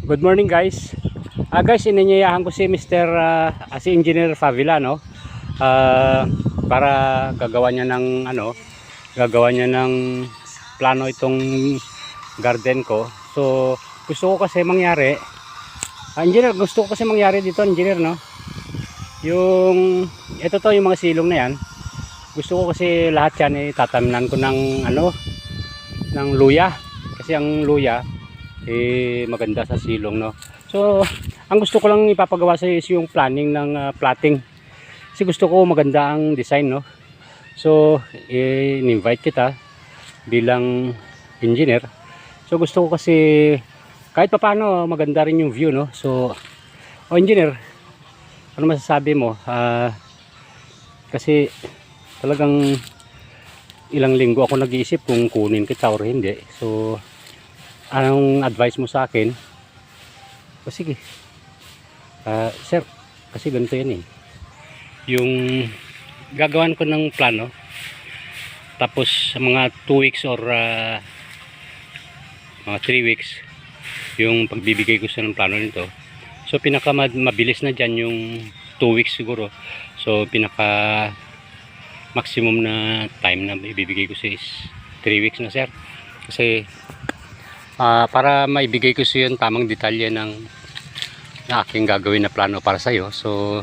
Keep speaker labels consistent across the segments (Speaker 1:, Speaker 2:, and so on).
Speaker 1: Good morning guys. Guys, ininyayahan ko si si Engineer Favila, no? Para gagawa niya ng plano itong garden ko. So, gusto ko kasi mangyari, engineer, gusto ko kasi mangyari dito, engineer, no? Yung yung mga silong na yan. Gusto ko kasi lahat yan tatamnan ko ng ng luya. Kasi ang luya maganda sa silong, no? So ang gusto ko lang ipapagawa sa is yung planning ng plotting, kasi gusto ko maganda ang design, no? So in-invite kita bilang engineer. So gusto ko kasi kahit papaano maganda rin yung view, no? So engineer, ano masasabi mo? Kasi talagang ilang linggo ako nag-iisip kung kunin kita or hindi. So anong advice mo sa akin? O sige, sir, kasi ganito yan yung gagawan ko ng plano, tapos sa mga 2 weeks or mga 3 weeks yung pagbibigay ko sa ng plano nito. So pinaka mabilis na dyan yung 2 weeks siguro. So pinaka maximum na time na ibibigay ko sa is 3 weeks na, sir. Kasi para maibigay ko sa iyo yung tamang detalye na aking gagawin na plano para sa iyo. So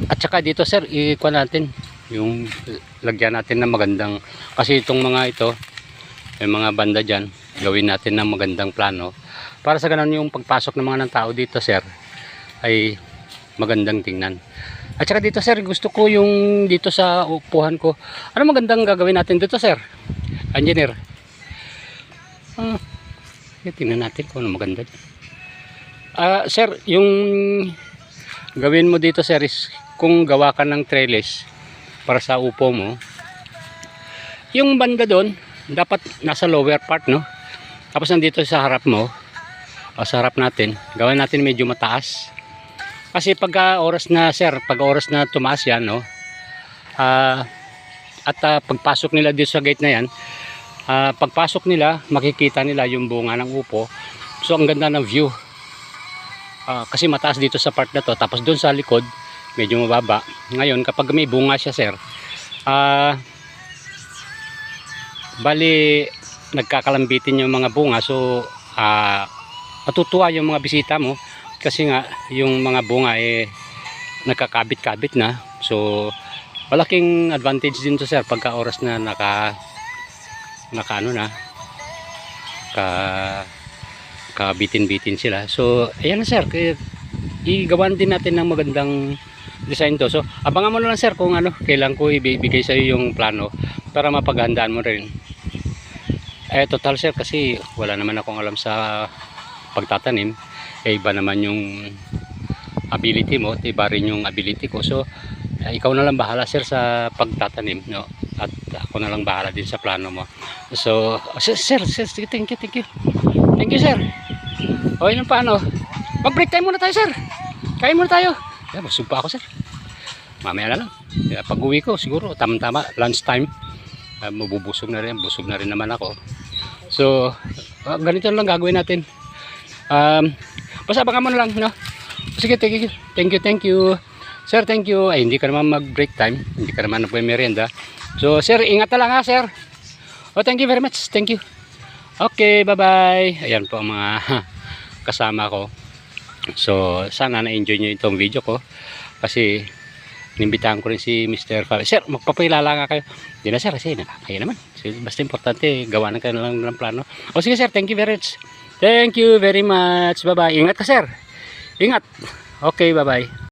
Speaker 1: at saka dito, sir, ikuha natin yung lagyan natin ng magandang, kasi itong mga ito, yung mga banda dyan, gawin natin ng magandang plano para sa ganun yung pagpasok ng mga ng tao dito, sir, ay magandang tingnan. At saka dito, sir, gusto ko yung dito sa upuhan ko, ano magandang gagawin natin dito, sir, engineer? Tingnan natin kung ano maganda dyan. Sir, yung gawin mo dito, sir, is kung gawa ka ng trellis para sa upo mo, yung banda doon dapat nasa lower part, no? Tapos nandito sa harap mo, sa harap natin, gawin natin medyo mataas. Kasi pag oras na, sir, pag oras na tumaas yan, no? At pagpasok nila dito sa gate na yan, pagpasok nila, makikita nila yung bunga ng upo. So ang ganda ng view, kasi mataas dito sa part na to, tapos doon sa likod medyo mababa. Ngayon kapag may bunga siya, sir, bali nagkakalambitin yung mga bunga. So matutuwa yung mga bisita mo, kasi nga yung mga bunga nagkakabit-kabit na. So malaking advantage din to, sir, pagka oras na kabitin-bitin sila. So ayan na, sir, igawan din natin ng magandang design to. So abangan mo na lang, sir, kung kailan ko ibibigay sa iyo yung plano para mapaghandaan mo rin. Total, sir, kasi wala naman akong alam sa pagtatanim. Iba naman yung ability mo, iba rin yung ability ko. So ikaw na lang bahala, sir, sa pagtatanim, no? At ako na lang bahala din sa plano mo. So sir, thank you, sir. O yun, paano? Mag-break time muna tayo, sir. Kain muna tayo. Busog pa ako, sir. Mamaya na lang. Pag uwi ko, siguro tama-tama lunch time, mabubusog na rin. Busog na rin naman ako. So ganito lang gagawin natin. Basta abangan mo na lang, no? Sige, thank you, sir. Thank you. Ay, hindi ka naman mag-break time, hindi ka naman nagme-merienda. So sir, ingat na lang, ha, sir. Thank you very much. Thank you. Okay, bye-bye. Ayan po ang mga kasama ko. So sana na-enjoy nyo itong video ko, kasi inimbitahan ko rin si Mr. Favila. Sir, magpapilala nga kayo. Hindi na, sir, kasi nakakaya naman. Basta importante, gawa na kayo lang ng plano. Sige, sir, thank you very much. Thank you very much. Bye-bye. Ingat ka, sir. Ingat. Okay, bye-bye.